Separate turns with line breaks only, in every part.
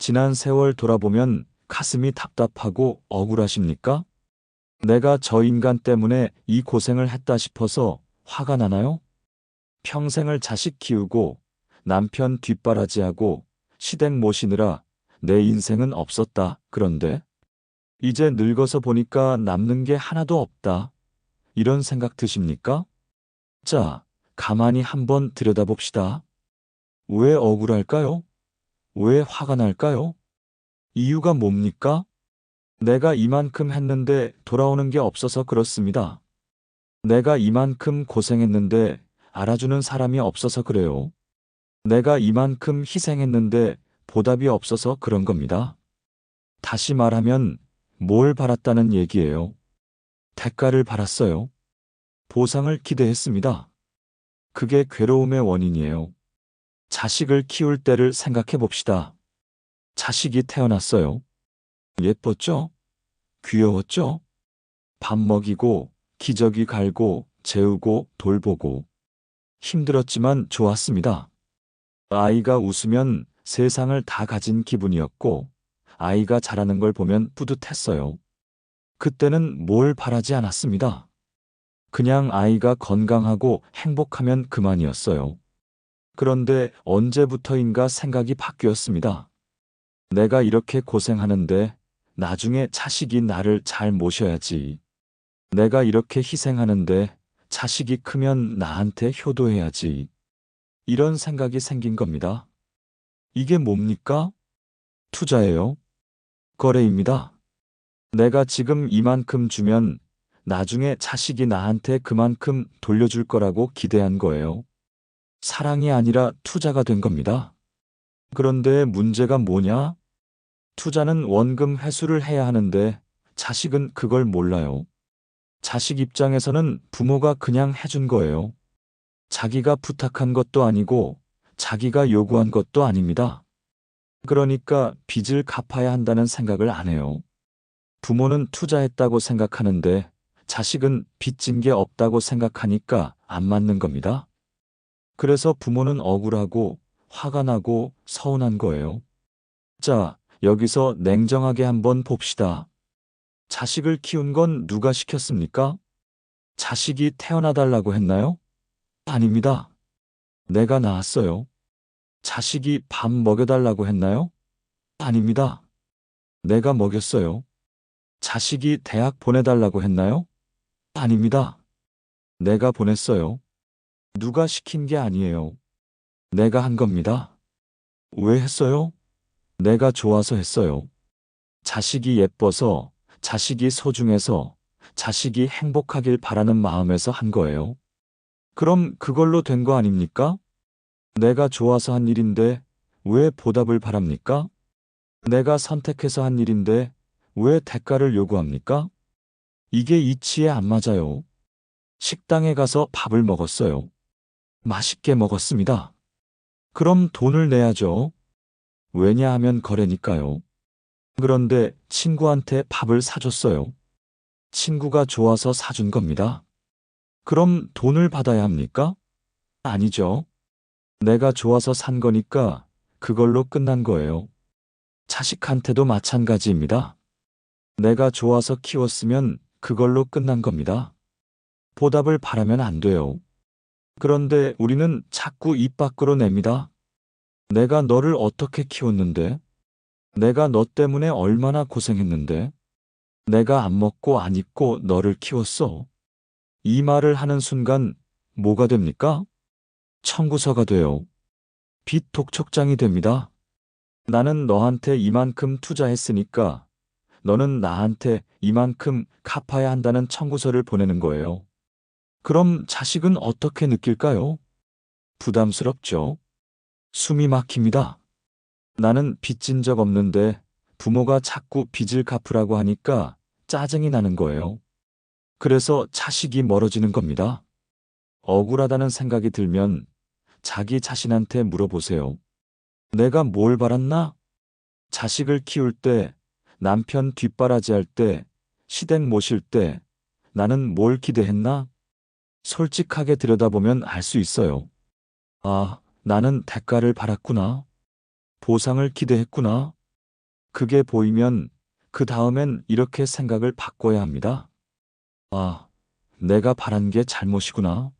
지난 세월 돌아보면 가슴이 답답하고 억울하십니까? 내가 저 인간 때문에 이 고생을 했다 싶어서 화가 나나요? 평생을 자식 키우고 남편 뒷바라지하고 시댁 모시느라 내 인생은 없었다. 그런데 이제 늙어서 보니까 남는 게 하나도 없다. 이런 생각 드십니까? 자, 가만히 한번 들여다봅시다. 왜 억울할까요? 왜 화가 날까요? 이유가 뭡니까? 내가 이만큼 했는데 돌아오는 게 없어서 그렇습니다. 내가 이만큼 고생했는데 알아주는 사람이 없어서 그래요. 내가 이만큼 희생했는데 보답이 없어서 그런 겁니다. 다시 말하면 뭘 바랐다는 얘기예요. 대가를 바랐어요. 보상을 기대했습니다. 그게 괴로움의 원인이에요. 자식을 키울 때를 생각해 봅시다. 자식이 태어났어요. 예뻤죠? 귀여웠죠? 밥 먹이고, 기저귀 갈고, 재우고, 돌보고. 힘들었지만 좋았습니다. 아이가 웃으면 세상을 다 가진 기분이었고, 아이가 자라는 걸 보면 뿌듯했어요. 그때는 뭘 바라지 않았습니다. 그냥 아이가 건강하고 행복하면 그만이었어요. 그런데 언제부터인가 생각이 바뀌었습니다. 내가 이렇게 고생하는데 나중에 자식이 나를 잘 모셔야지. 내가 이렇게 희생하는데 자식이 크면 나한테 효도해야지. 이런 생각이 생긴 겁니다. 이게 뭡니까? 투자예요. 거래입니다. 내가 지금 이만큼 주면 나중에 자식이 나한테 그만큼 돌려줄 거라고 기대한 거예요. 사랑이 아니라 투자가 된 겁니다. 그런데 문제가 뭐냐? 투자는 원금 회수를 해야 하는데 자식은 그걸 몰라요. 자식 입장에서는 부모가 그냥 해준 거예요. 자기가 부탁한 것도 아니고 자기가 요구한 것도 아닙니다. 그러니까 빚을 갚아야 한다는 생각을 안 해요. 부모는 투자했다고 생각하는데 자식은 빚진 게 없다고 생각하니까 안 맞는 겁니다. 그래서 부모는 억울하고 화가 나고 서운한 거예요. 자, 여기서 냉정하게 한번 봅시다. 자식을 키운 건 누가 시켰습니까? 자식이 태어나달라고 했나요? 아닙니다. 내가 낳았어요. 자식이 밥 먹여달라고 했나요? 아닙니다. 내가 먹였어요. 자식이 대학 보내달라고 했나요? 아닙니다. 내가 보냈어요. 누가 시킨 게 아니에요. 내가 한 겁니다. 왜 했어요? 내가 좋아서 했어요. 자식이 예뻐서, 자식이 소중해서, 자식이 행복하길 바라는 마음에서 한 거예요. 그럼 그걸로 된 거 아닙니까? 내가 좋아서 한 일인데 왜 보답을 바랍니까? 내가 선택해서 한 일인데 왜 대가를 요구합니까? 이게 이치에 안 맞아요. 식당에 가서 밥을 먹었어요. 맛있게 먹었습니다. 그럼 돈을 내야죠. 왜냐하면 거래니까요. 그런데 친구한테 밥을 사줬어요. 친구가 좋아서 사준 겁니다. 그럼 돈을 받아야 합니까? 아니죠. 내가 좋아서 산 거니까 그걸로 끝난 거예요. 자식한테도 마찬가지입니다. 내가 좋아서 키웠으면 그걸로 끝난 겁니다. 보답을 바라면 안 돼요. 그런데 우리는 자꾸 입 밖으로 냅니다. 내가 너를 어떻게 키웠는데? 내가 너 때문에 얼마나 고생했는데? 내가 안 먹고 안 입고 너를 키웠어. 이 말을 하는 순간 뭐가 됩니까? 청구서가 돼요. 빚 독촉장이 됩니다. 나는 너한테 이만큼 투자했으니까 너는 나한테 이만큼 갚아야 한다는 청구서를 보내는 거예요. 그럼 자식은 어떻게 느낄까요? 부담스럽죠. 숨이 막힙니다. 나는 빚진 적 없는데 부모가 자꾸 빚을 갚으라고 하니까 짜증이 나는 거예요. 그래서 자식이 멀어지는 겁니다. 억울하다는 생각이 들면 자기 자신한테 물어보세요. 내가 뭘 바랐나? 자식을 키울 때, 남편 뒷바라지할 때, 시댁 모실 때 나는 뭘 기대했나? 솔직하게 들여다보면 알 수 있어요. 아, 나는 대가를 바랐구나. 보상을 기대했구나. 그게 보이면 그 다음엔 이렇게 생각을 바꿔야 합니다. 아, 내가 바란 게 잘못이구나.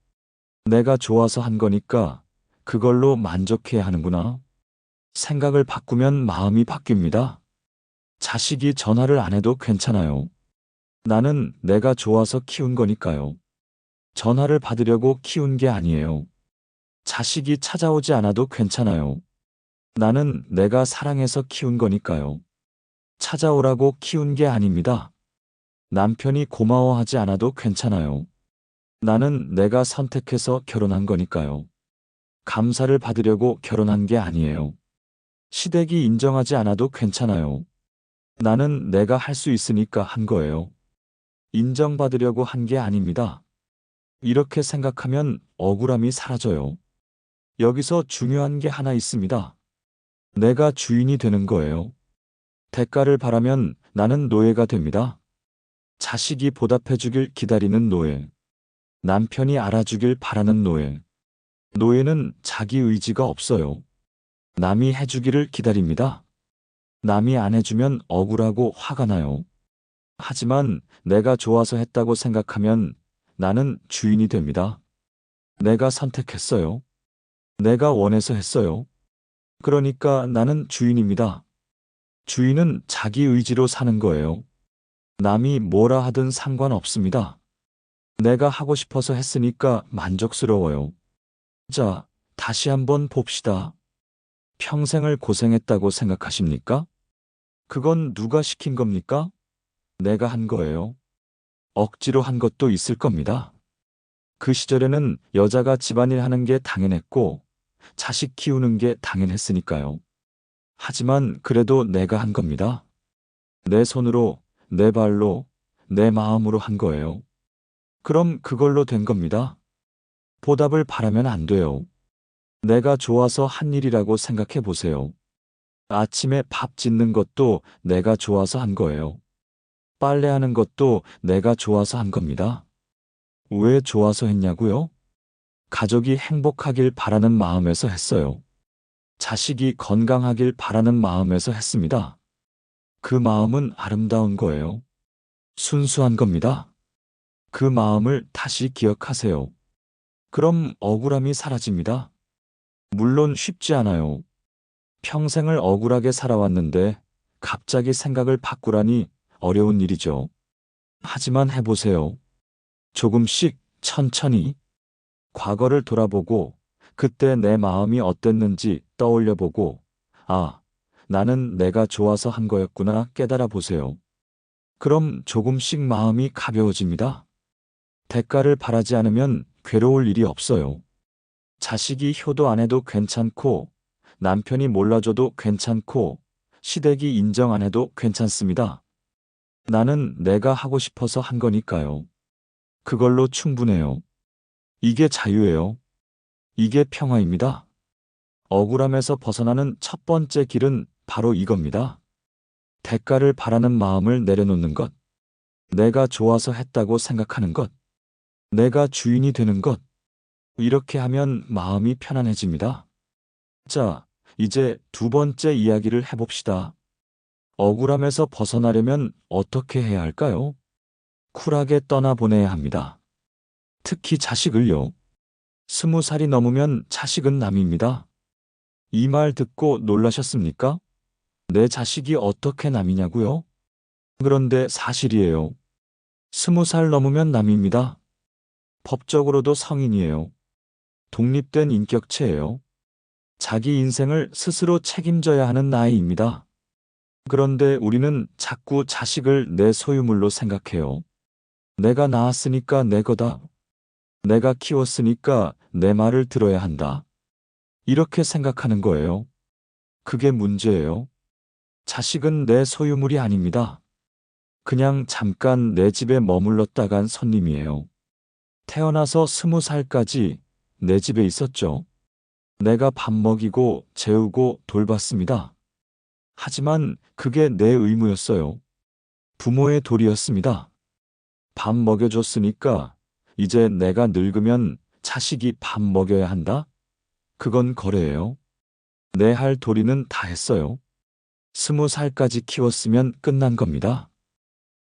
내가 좋아서 한 거니까 그걸로 만족해야 하는구나. 생각을 바꾸면 마음이 바뀝니다. 자식이 전화를 안 해도 괜찮아요. 나는 내가 좋아서 키운 거니까요. 전화를 받으려고 키운 게 아니에요. 자식이 찾아오지 않아도 괜찮아요. 나는 내가 사랑해서 키운 거니까요. 찾아오라고 키운 게 아닙니다. 남편이 고마워하지 않아도 괜찮아요. 나는 내가 선택해서 결혼한 거니까요. 감사를 받으려고 결혼한 게 아니에요. 시댁이 인정하지 않아도 괜찮아요. 나는 내가 할 수 있으니까 한 거예요. 인정받으려고 한 게 아닙니다. 이렇게 생각하면 억울함이 사라져요. 여기서 중요한 게 하나 있습니다. 내가 주인이 되는 거예요. 대가를 바라면 나는 노예가 됩니다. 자식이 보답해주길 기다리는 노예. 남편이 알아주길 바라는 노예. 노예는 자기 의지가 없어요. 남이 해주기를 기다립니다. 남이 안 해주면 억울하고 화가 나요. 하지만 내가 좋아서 했다고 생각하면 나는 주인이 됩니다. 내가 선택했어요. 내가 원해서 했어요. 그러니까 나는 주인입니다. 주인은 자기 의지로 사는 거예요. 남이 뭐라 하든 상관없습니다. 내가 하고 싶어서 했으니까 만족스러워요. 자, 다시 한번 봅시다. 평생을 고생했다고 생각하십니까? 그건 누가 시킨 겁니까? 내가 한 거예요. 억지로 한 것도 있을 겁니다. 그 시절에는 여자가 집안일 하는 게 당연했고, 자식 키우는 게 당연했으니까요. 하지만 그래도 내가 한 겁니다. 내 손으로, 내 발로, 내 마음으로 한 거예요. 그럼 그걸로 된 겁니다. 보답을 바라면 안 돼요. 내가 좋아서 한 일이라고 생각해 보세요. 아침에 밥 짓는 것도 내가 좋아서 한 거예요. 빨래하는 것도 내가 좋아서 한 겁니다. 왜 좋아서 했냐고요? 가족이 행복하길 바라는 마음에서 했어요. 자식이 건강하길 바라는 마음에서 했습니다. 그 마음은 아름다운 거예요. 순수한 겁니다. 그 마음을 다시 기억하세요. 그럼 억울함이 사라집니다. 물론 쉽지 않아요. 평생을 억울하게 살아왔는데 갑자기 생각을 바꾸라니 어려운 일이죠. 하지만 해보세요. 조금씩 천천히 과거를 돌아보고 그때 내 마음이 어땠는지 떠올려보고 아, 나는 내가 좋아서 한 거였구나 깨달아 보세요. 그럼 조금씩 마음이 가벼워집니다. 대가를 바라지 않으면 괴로울 일이 없어요. 자식이 효도 안 해도 괜찮고 남편이 몰라줘도 괜찮고 시댁이 인정 안 해도 괜찮습니다. 나는 내가 하고 싶어서 한 거니까요. 그걸로 충분해요. 이게 자유예요. 이게 평화입니다. 억울함에서 벗어나는 첫 번째 길은 바로 이겁니다. 대가를 바라는 마음을 내려놓는 것. 내가 좋아서 했다고 생각하는 것. 내가 주인이 되는 것. 이렇게 하면 마음이 편안해집니다. 자, 이제 두 번째 이야기를 해봅시다. 억울함에서 벗어나려면 어떻게 해야 할까요? 쿨하게 떠나보내야 합니다. 특히 자식을요. 20살이 넘으면 자식은 남입니다. 이 말 듣고 놀라셨습니까? 내 자식이 어떻게 남이냐고요? 그런데 사실이에요. 20살 넘으면 남입니다. 법적으로도 성인이에요. 독립된 인격체예요. 자기 인생을 스스로 책임져야 하는 나이입니다. 그런데 우리는 자꾸 자식을 내 소유물로 생각해요. 내가 낳았으니까 내 거다. 내가 키웠으니까 내 말을 들어야 한다. 이렇게 생각하는 거예요. 그게 문제예요. 자식은 내 소유물이 아닙니다. 그냥 잠깐 내 집에 머물렀다 간 손님이에요. 태어나서 20살까지 내 집에 있었죠. 내가 밥 먹이고 재우고 돌봤습니다. 하지만 그게 내 의무였어요. 부모의 도리였습니다. 밥 먹여줬으니까 이제 내가 늙으면 자식이 밥 먹여야 한다? 그건 거래예요. 내 할 도리는 다 했어요. 20살까지 키웠으면 끝난 겁니다.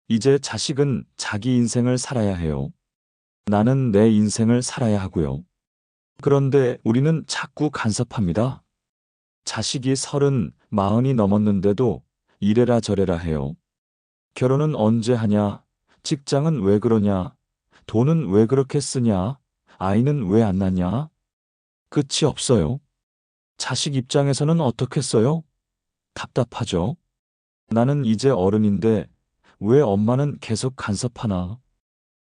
이제 자식은 자기 인생을 살아야 해요. 나는 내 인생을 살아야 하고요. 그런데 우리는 자꾸 간섭합니다. 자식이 30, 40이 넘었는데도 이래라 저래라 해요. 결혼은 언제 하냐? 직장은 왜 그러냐? 돈은 왜 그렇게 쓰냐? 아이는 왜 안 낳냐? 끝이 없어요. 자식 입장에서는 어떻겠어요? 답답하죠. 나는 이제 어른인데 왜 엄마는 계속 간섭하나?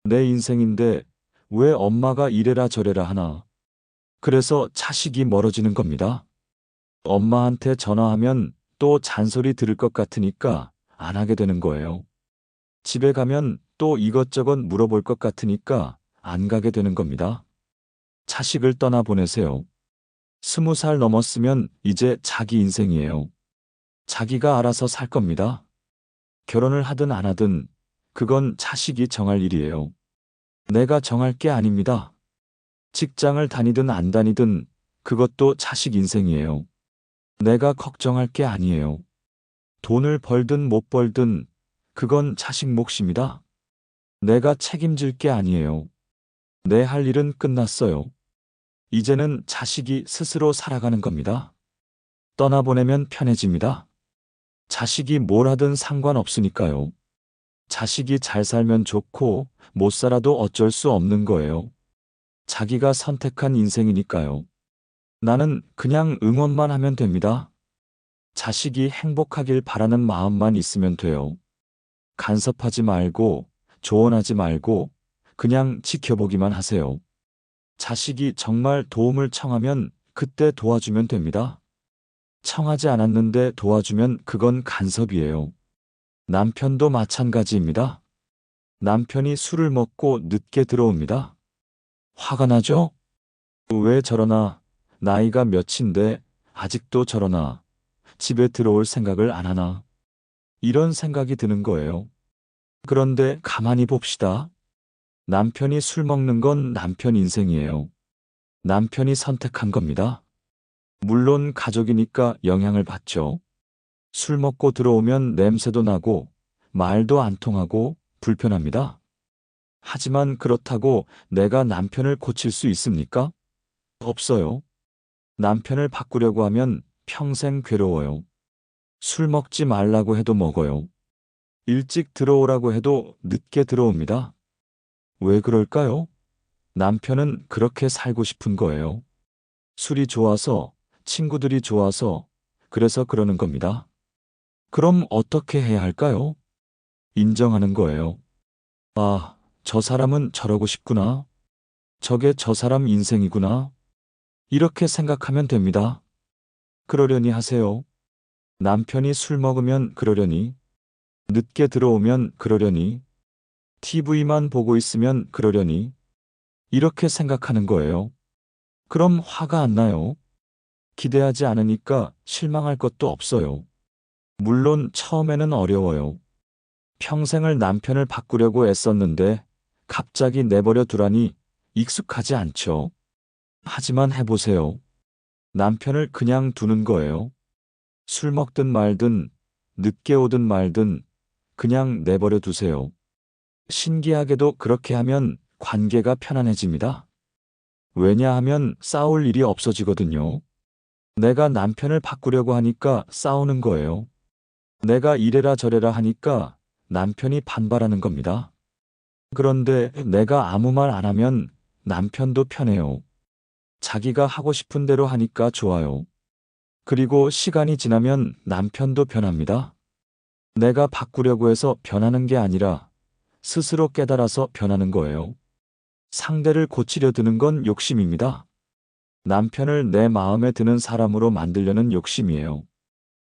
내 인생인데 왜 엄마가 이래라 저래라 하나? 그래서 자식이 멀어지는 겁니다. 엄마한테 전화하면 또 잔소리 들을 것 같으니까 안 하게 되는 거예요. 집에 가면 또 이것저것 물어볼 것 같으니까 안 가게 되는 겁니다. 자식을 떠나보내세요. 20살 넘었으면 이제 자기 인생이에요. 자기가 알아서 살 겁니다. 결혼을 하든 안 하든 그건 자식이 정할 일이에요. 내가 정할 게 아닙니다. 직장을 다니든 안 다니든 그것도 자식 인생이에요. 내가 걱정할 게 아니에요. 돈을 벌든 못 벌든 그건 자식 몫입니다. 내가 책임질 게 아니에요. 내 할 일은 끝났어요. 이제는 자식이 스스로 살아가는 겁니다. 떠나보내면 편해집니다. 자식이 뭘 하든 상관없으니까요. 자식이 잘 살면 좋고 못 살아도 어쩔 수 없는 거예요. 자기가 선택한 인생이니까요. 나는 그냥 응원만 하면 됩니다. 자식이 행복하길 바라는 마음만 있으면 돼요. 간섭하지 말고 조언하지 말고 그냥 지켜보기만 하세요. 자식이 정말 도움을 청하면 그때 도와주면 됩니다. 청하지 않았는데 도와주면 그건 간섭이에요. 남편도 마찬가지입니다. 남편이 술을 먹고 늦게 들어옵니다. 화가 나죠? 왜 저러나? 나이가 몇인데 아직도 저러나? 집에 들어올 생각을 안 하나? 이런 생각이 드는 거예요. 그런데 가만히 봅시다. 남편이 술 먹는 건 남편 인생이에요. 남편이 선택한 겁니다. 물론 가족이니까 영향을 받죠. 술 먹고 들어오면 냄새도 나고 말도 안 통하고 불편합니다. 하지만 그렇다고 내가 남편을 고칠 수 있습니까? 없어요. 남편을 바꾸려고 하면 평생 괴로워요. 술 먹지 말라고 해도 먹어요. 일찍 들어오라고 해도 늦게 들어옵니다. 왜 그럴까요? 남편은 그렇게 살고 싶은 거예요. 술이 좋아서, 친구들이 좋아서, 그래서 그러는 겁니다. 그럼 어떻게 해야 할까요? 인정하는 거예요. 아, 저 사람은 저러고 싶구나. 저게 저 사람 인생이구나. 이렇게 생각하면 됩니다. 그러려니 하세요. 남편이 술 먹으면 그러려니, 늦게 들어오면 그러려니, TV만 보고 있으면 그러려니, 이렇게 생각하는 거예요. 그럼 화가 안 나요. 기대하지 않으니까 실망할 것도 없어요. 물론 처음에는 어려워요. 평생을 남편을 바꾸려고 애썼는데 갑자기 내버려 두라니 익숙하지 않죠. 하지만 해보세요. 남편을 그냥 두는 거예요. 술 먹든 말든, 늦게 오든 말든 그냥 내버려 두세요. 신기하게도 그렇게 하면 관계가 편안해집니다. 왜냐하면 싸울 일이 없어지거든요. 내가 남편을 바꾸려고 하니까 싸우는 거예요. 내가 이래라 저래라 하니까 남편이 반발하는 겁니다. 그런데 내가 아무 말 안 하면 남편도 편해요. 자기가 하고 싶은 대로 하니까 좋아요. 그리고 시간이 지나면 남편도 변합니다. 내가 바꾸려고 해서 변하는 게 아니라 스스로 깨달아서 변하는 거예요. 상대를 고치려 드는 건 욕심입니다. 남편을 내 마음에 드는 사람으로 만들려는 욕심이에요.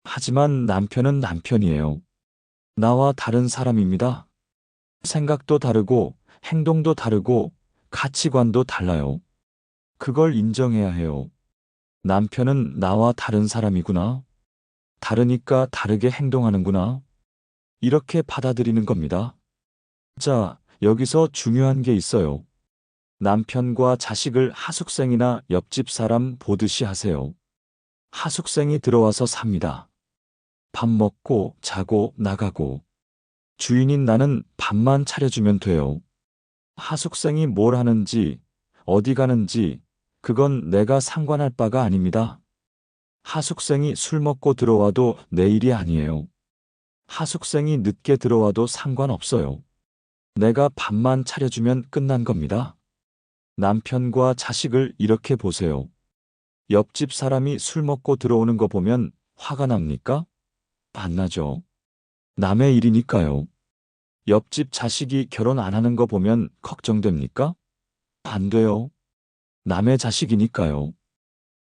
하지만 남편은 남편이에요. 나와 다른 사람입니다. 생각도 다르고 행동도 다르고 가치관도 달라요. 그걸 인정해야 해요. 남편은 나와 다른 사람이구나. 다르니까 다르게 행동하는구나. 이렇게 받아들이는 겁니다. 자, 여기서 중요한 게 있어요. 남편과 자식을 하숙생이나 옆집 사람 보듯이 하세요. 하숙생이 들어와서 삽니다. 밥 먹고 자고 나가고. 주인인 나는 밥만 차려주면 돼요. 하숙생이 뭘 하는지, 어디 가는지, 그건 내가 상관할 바가 아닙니다. 하숙생이 술 먹고 들어와도 내 일이 아니에요. 하숙생이 늦게 들어와도 상관없어요. 내가 밥만 차려주면 끝난 겁니다. 남편과 자식을 이렇게 보세요. 옆집 사람이 술 먹고 들어오는 거 보면 화가 납니까? 안 나죠. 남의 일이니까요. 옆집 자식이 결혼 안 하는 거 보면 걱정됩니까? 안 돼요. 남의 자식이니까요.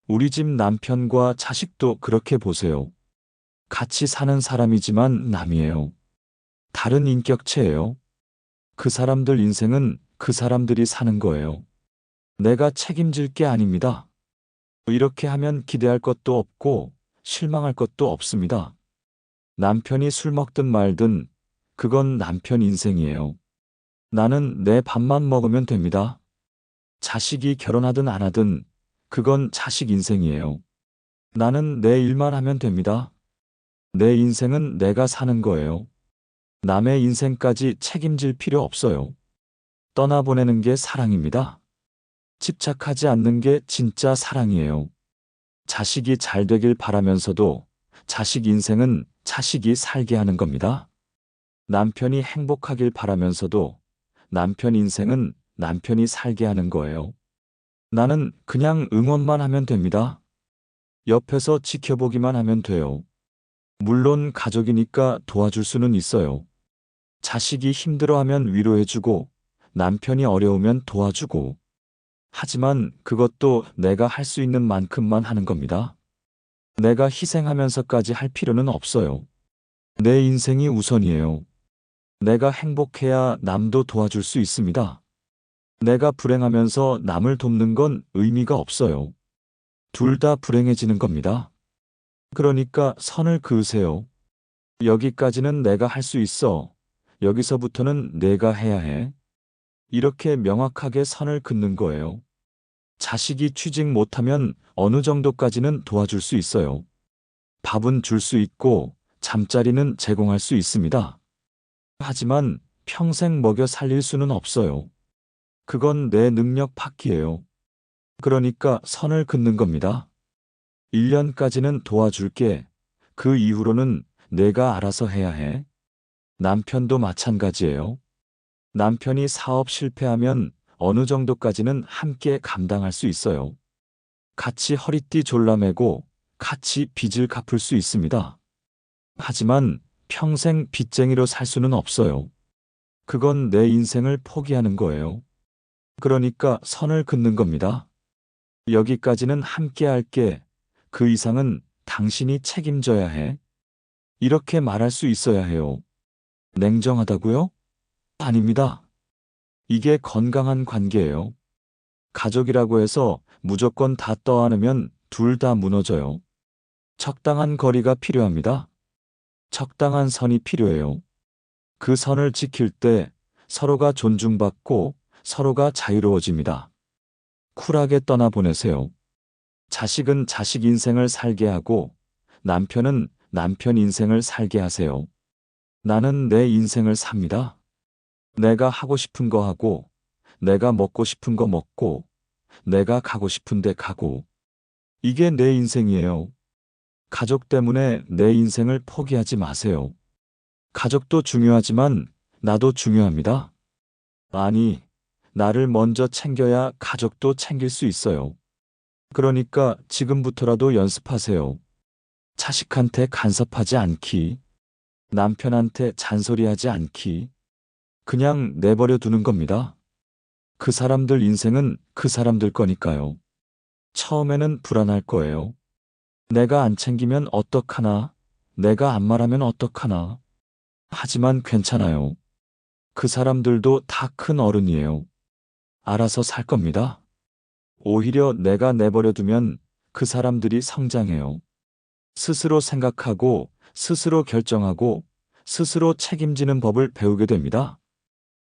우리 집 남편과 자식도 그렇게 보세요. 같이 사는 사람이지만 남이에요. 다른 인격체예요. 그 사람들 인생은 그 사람들이 사는 거예요. 내가 책임질 게 아닙니다. 이렇게 하면 기대할 것도 없고 실망할 것도 없습니다. 남편이 술 먹든 말든 그건 남편 인생이에요. 나는 내 밥만 먹으면 됩니다. 자식이 결혼하든 안 하든 그건 자식 인생이에요. 나는 내 일만 하면 됩니다. 내 인생은 내가 사는 거예요. 남의 인생까지 책임질 필요 없어요. 떠나보내는 게 사랑입니다. 집착하지 않는 게 진짜 사랑이에요. 자식이 잘 되길 바라면서도 자식 인생은 자식이 살게 하는 겁니다. 남편이 행복하길 바라면서도 남편 인생은 남편이 살게 하는 거예요. 나는 그냥 응원만 하면 됩니다. 옆에서 지켜보기만 하면 돼요. 물론 가족이니까 도와줄 수는 있어요. 자식이 힘들어하면 위로해주고 남편이 어려우면 도와주고. 하지만 그것도 내가 할 수 있는 만큼만 하는 겁니다. 내가 희생하면서까지 할 필요는 없어요. 내 인생이 우선이에요. 내가 행복해야 남도 도와줄 수 있습니다. 내가 불행하면서 남을 돕는 건 의미가 없어요. 둘 다 불행해지는 겁니다. 그러니까 선을 그으세요. 여기까지는 내가 할 수 있어. 여기서부터는 내가 해야 해. 이렇게 명확하게 선을 긋는 거예요. 자식이 취직 못하면 어느 정도까지는 도와줄 수 있어요. 밥은 줄 수 있고 잠자리는 제공할 수 있습니다. 하지만 평생 먹여 살릴 수는 없어요. 그건 내 능력 파기예요. 그러니까 선을 긋는 겁니다. 1년까지는 도와줄게. 그 이후로는 내가 알아서 해야 해. 남편도 마찬가지예요. 남편이 사업 실패하면 어느 정도까지는 함께 감당할 수 있어요. 같이 허리띠 졸라매고 같이 빚을 갚을 수 있습니다. 하지만 평생 빚쟁이로 살 수는 없어요. 그건 내 인생을 포기하는 거예요. 그러니까 선을 긋는 겁니다. 여기까지는 함께 할게. 그 이상은 당신이 책임져야 해. 이렇게 말할 수 있어야 해요. 냉정하다고요? 아닙니다. 이게 건강한 관계예요. 가족이라고 해서 무조건 다 떠안으면 둘 다 무너져요. 적당한 거리가 필요합니다. 적당한 선이 필요해요. 그 선을 지킬 때 서로가 존중받고 서로가 자유로워집니다. 쿨하게 떠나보내세요. 자식은 자식 인생을 살게 하고 남편은 남편 인생을 살게 하세요. 나는 내 인생을 삽니다. 내가 하고 싶은 거 하고, 내가 먹고 싶은 거 먹고, 내가 가고 싶은 데 가고. 이게 내 인생이에요. 가족 때문에 내 인생을 포기하지 마세요. 가족도 중요하지만 나도 중요합니다. 아니, 나를 먼저 챙겨야 가족도 챙길 수 있어요. 그러니까 지금부터라도 연습하세요. 자식한테 간섭하지 않기, 남편한테 잔소리하지 않기, 그냥 내버려 두는 겁니다. 그 사람들 인생은 그 사람들 거니까요. 처음에는 불안할 거예요. 내가 안 챙기면 어떡하나, 내가 안 말하면 어떡하나. 하지만 괜찮아요. 그 사람들도 다 큰 어른이에요. 알아서 살 겁니다. 오히려 내가 내버려 두면 그 사람들이 성장해요. 스스로 생각하고, 스스로 결정하고, 스스로 책임지는 법을 배우게 됩니다.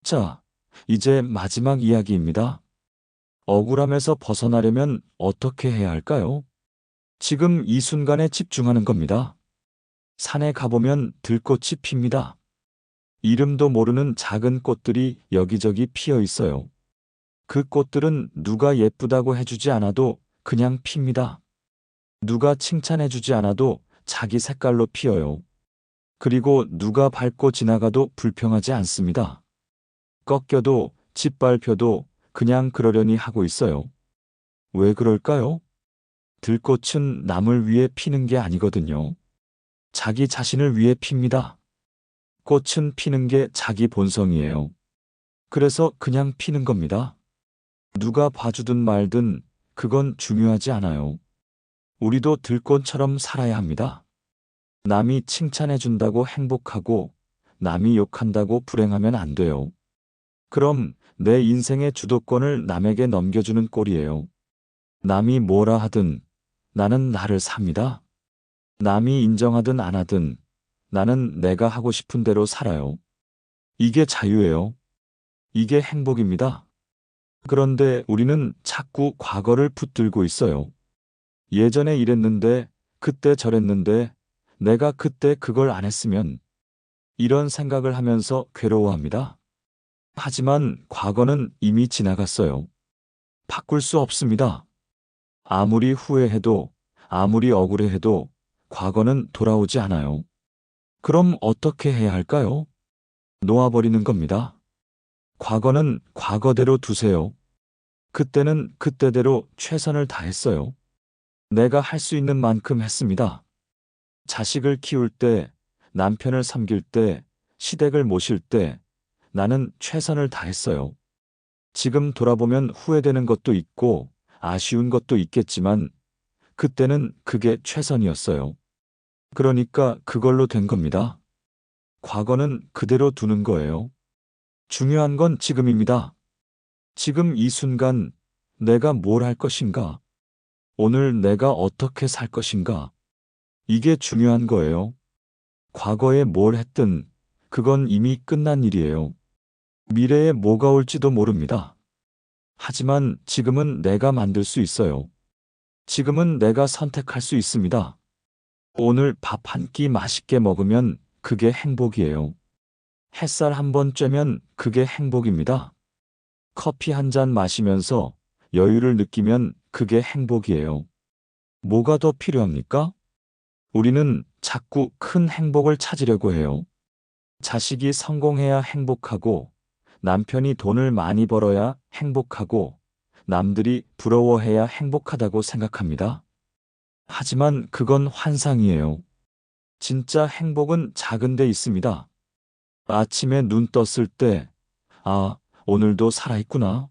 자, 이제 마지막 이야기입니다. 억울함에서 벗어나려면 어떻게 해야 할까요? 지금 이 순간에 집중하는 겁니다. 산에 가보면 들꽃이 핍니다. 이름도 모르는 작은 꽃들이 여기저기 피어 있어요. 그 꽃들은 누가 예쁘다고 해주지 않아도 그냥 핍니다. 누가 칭찬해주지 않아도 자기 색깔로 피어요. 그리고 누가 밟고 지나가도 불평하지 않습니다. 꺾여도 짓밟혀도 그냥 그러려니 하고 있어요. 왜 그럴까요? 들꽃은 남을 위해 피는 게 아니거든요. 자기 자신을 위해 핍니다. 꽃은 피는 게 자기 본성이에요. 그래서 그냥 피는 겁니다. 누가 봐주든 말든 그건 중요하지 않아요. 우리도 들꽃처럼 살아야 합니다. 남이 칭찬해준다고 행복하고 남이 욕한다고 불행하면 안 돼요. 그럼 내 인생의 주도권을 남에게 넘겨주는 꼴이에요. 남이 뭐라 하든 나는 나를 삽니다. 남이 인정하든 안 하든 나는 내가 하고 싶은 대로 살아요. 이게 자유예요. 이게 행복입니다. 그런데 우리는 자꾸 과거를 붙들고 있어요. 예전에 이랬는데, 그때 저랬는데, 내가 그때 그걸 안 했으면, 이런 생각을 하면서 괴로워합니다. 하지만 과거는 이미 지나갔어요. 바꿀 수 없습니다. 아무리 후회해도, 아무리 억울해해도 과거는 돌아오지 않아요. 그럼 어떻게 해야 할까요? 놓아버리는 겁니다. 과거는 과거대로 두세요. 그때는 그때대로 최선을 다했어요. 내가 할 수 있는 만큼 했습니다. 자식을 키울 때, 남편을 섬길 때, 시댁을 모실 때 나는 최선을 다했어요. 지금 돌아보면 후회되는 것도 있고 아쉬운 것도 있겠지만 그때는 그게 최선이었어요. 그러니까 그걸로 된 겁니다. 과거는 그대로 두는 거예요. 중요한 건 지금입니다. 지금 이 순간 내가 뭘 할 것인가? 오늘 내가 어떻게 살 것인가? 이게 중요한 거예요. 과거에 뭘 했든 그건 이미 끝난 일이에요. 미래에 뭐가 올지도 모릅니다. 하지만 지금은 내가 만들 수 있어요. 지금은 내가 선택할 수 있습니다. 오늘 밥 한 끼 맛있게 먹으면 그게 행복이에요. 햇살 한 번 쬐면 그게 행복입니다. 커피 한 잔 마시면서 여유를 느끼면 그게 행복이에요. 뭐가 더 필요합니까? 우리는 자꾸 큰 행복을 찾으려고 해요. 자식이 성공해야 행복하고, 남편이 돈을 많이 벌어야 행복하고, 남들이 부러워해야 행복하다고 생각합니다. 하지만 그건 환상이에요. 진짜 행복은 작은 데 있습니다. 아침에 눈 떴을 때, 아, 오늘도 살아있구나.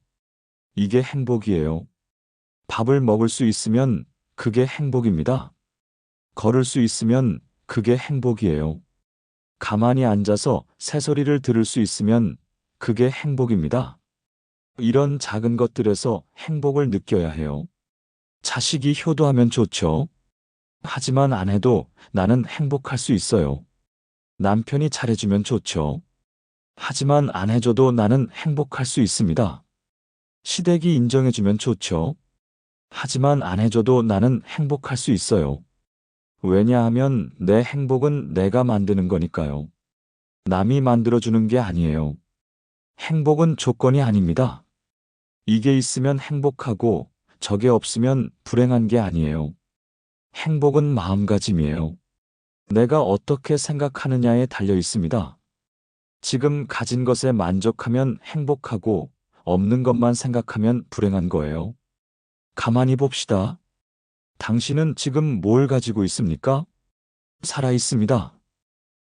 이게 행복이에요. 밥을 먹을 수 있으면 그게 행복입니다. 걸을 수 있으면 그게 행복이에요. 가만히 앉아서 새소리를 들을 수 있으면 그게 행복입니다. 이런 작은 것들에서 행복을 느껴야 해요. 자식이 효도하면 좋죠. 하지만 안 해도 나는 행복할 수 있어요. 남편이 잘해주면 좋죠. 하지만 안 해줘도 나는 행복할 수 있습니다. 시댁이 인정해주면 좋죠. 하지만 안 해줘도 나는 행복할 수 있어요. 왜냐하면 내 행복은 내가 만드는 거니까요. 남이 만들어주는 게 아니에요. 행복은 조건이 아닙니다. 이게 있으면 행복하고 저게 없으면 불행한 게 아니에요. 행복은 마음가짐이에요. 내가 어떻게 생각하느냐에 달려 있습니다. 지금 가진 것에 만족하면 행복하고 없는 것만 생각하면 불행한 거예요. 가만히 봅시다. 당신은 지금 뭘 가지고 있습니까? 살아 있습니다.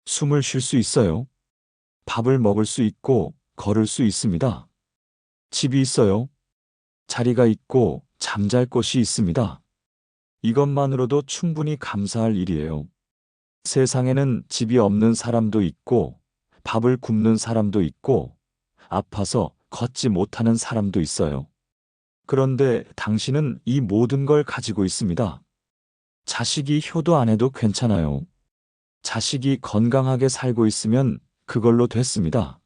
숨을 쉴 수 있어요. 밥을 먹을 수 있고 걸을 수 있습니다. 집이 있어요. 자리가 있고 잠잘 곳이 있습니다. 이것만으로도 충분히 감사할 일이에요. 세상에는 집이 없는 사람도 있고 밥을 굶는 사람도 있고 아파서 걷지 못하는 사람도 있어요. 그런데 당신은 이 모든 걸 가지고 있습니다. 자식이 효도 안 해도 괜찮아요. 자식이 건강하게 살고 있으면 그걸로 됐습니다.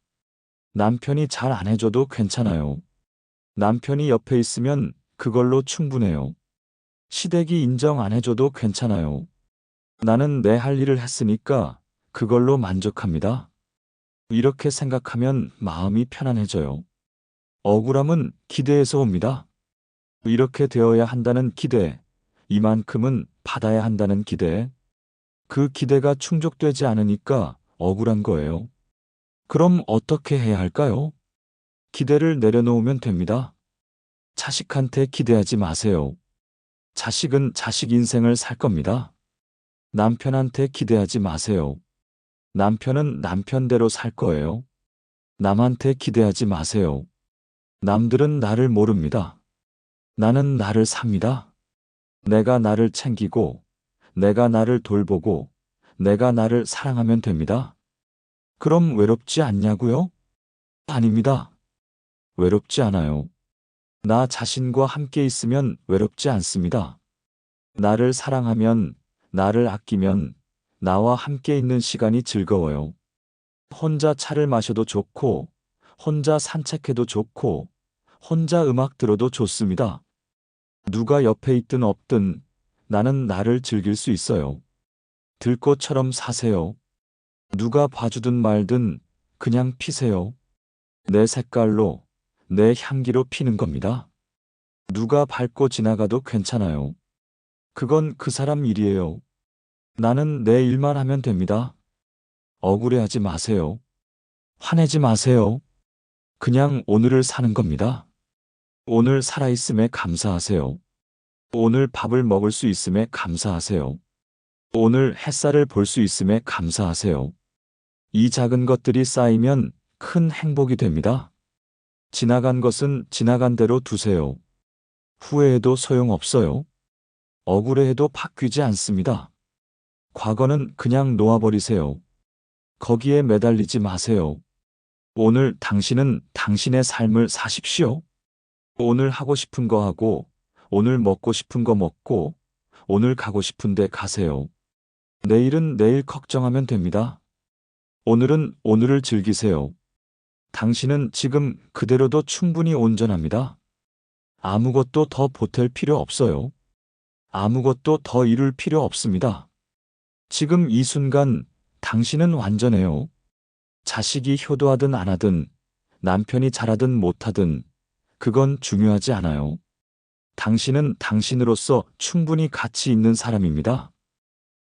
남편이 잘 안 해줘도 괜찮아요. 남편이 옆에 있으면 그걸로 충분해요. 시댁이 인정 안 해줘도 괜찮아요. 나는 내 할 일을 했으니까 그걸로 만족합니다. 이렇게 생각하면 마음이 편안해져요. 억울함은 기대에서 옵니다. 이렇게 되어야 한다는 기대, 이만큼은 받아야 한다는 기대, 그 기대가 충족되지 않으니까 억울한 거예요. 그럼 어떻게 해야 할까요? 기대를 내려놓으면 됩니다. 자식한테 기대하지 마세요. 자식은 자식 인생을 살 겁니다. 남편한테 기대하지 마세요. 남편은 남편대로 살 거예요. 남한테 기대하지 마세요. 남들은 나를 모릅니다. 나는 나를 삽니다. 내가 나를 챙기고, 내가 나를 돌보고, 내가 나를 사랑하면 됩니다. 그럼 외롭지 않냐고요? 아닙니다. 외롭지 않아요. 나 자신과 함께 있으면 외롭지 않습니다. 나를 사랑하면, 나를 아끼면, 나와 함께 있는 시간이 즐거워요. 혼자 차를 마셔도 좋고, 혼자 산책해도 좋고, 혼자 음악 들어도 좋습니다. 누가 옆에 있든 없든 나는 나를 즐길 수 있어요. 들꽃처럼 사세요. 누가 봐주든 말든 그냥 피세요. 내 색깔로, 내 향기로 피는 겁니다. 누가 밟고 지나가도 괜찮아요. 그건 그 사람 일이에요. 나는 내 일만 하면 됩니다. 억울해하지 마세요. 화내지 마세요. 그냥 오늘을 사는 겁니다. 오늘 살아있음에 감사하세요. 오늘 밥을 먹을 수 있음에 감사하세요. 오늘 햇살을 볼 수 있음에 감사하세요. 이 작은 것들이 쌓이면 큰 행복이 됩니다. 지나간 것은 지나간 대로 두세요. 후회해도 소용없어요. 억울해해도 바뀌지 않습니다. 과거는 그냥 놓아버리세요. 거기에 매달리지 마세요. 오늘 당신은 당신의 삶을 사십시오. 오늘 하고 싶은 거 하고, 오늘 먹고 싶은 거 먹고, 오늘 가고 싶은 데 가세요. 내일은 내일 걱정하면 됩니다. 오늘은 오늘을 즐기세요. 당신은 지금 그대로도 충분히 온전합니다. 아무것도 더 보탤 필요 없어요. 아무것도 더 이룰 필요 없습니다. 지금 이 순간 당신은 완전해요. 자식이 효도하든 안 하든, 남편이 잘하든 못하든, 그건 중요하지 않아요. 당신은 당신으로서 충분히 가치 있는 사람입니다.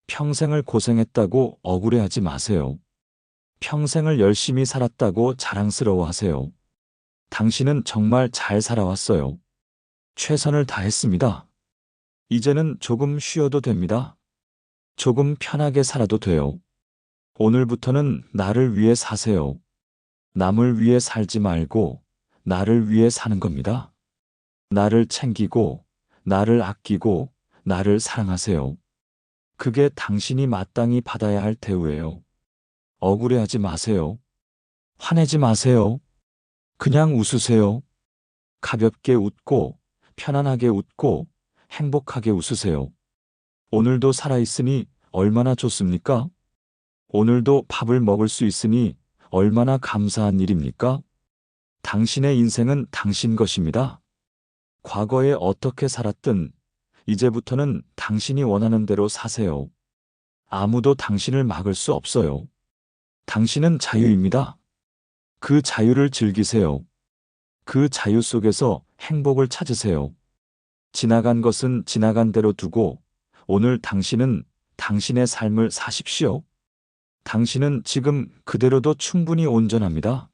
평생을 고생했다고 억울해하지 마세요. 평생을 열심히 살았다고 자랑스러워하세요. 당신은 정말 잘 살아왔어요. 최선을 다했습니다. 이제는 조금 쉬어도 됩니다. 조금 편하게 살아도 돼요. 오늘부터는 나를 위해 사세요. 남을 위해 살지 말고 나를 위해 사는 겁니다. 나를 챙기고, 나를 아끼고, 나를 사랑하세요. 그게 당신이 마땅히 받아야 할 대우예요. 억울해하지 마세요. 화내지 마세요. 그냥 웃으세요. 가볍게 웃고, 편안하게 웃고, 행복하게 웃으세요. 오늘도 살아있으니 얼마나 좋습니까? 오늘도 밥을 먹을 수 있으니 얼마나 감사한 일입니까? 당신의 인생은 당신 것입니다. 과거에 어떻게 살았든 이제부터는 당신이 원하는 대로 사세요. 아무도 당신을 막을 수 없어요. 당신은 자유입니다. 그 자유를 즐기세요. 그 자유 속에서 행복을 찾으세요. 지나간 것은 지나간 대로 두고 오늘 당신은 당신의 삶을 사십시오. 당신은 지금 그대로도 충분히 온전합니다.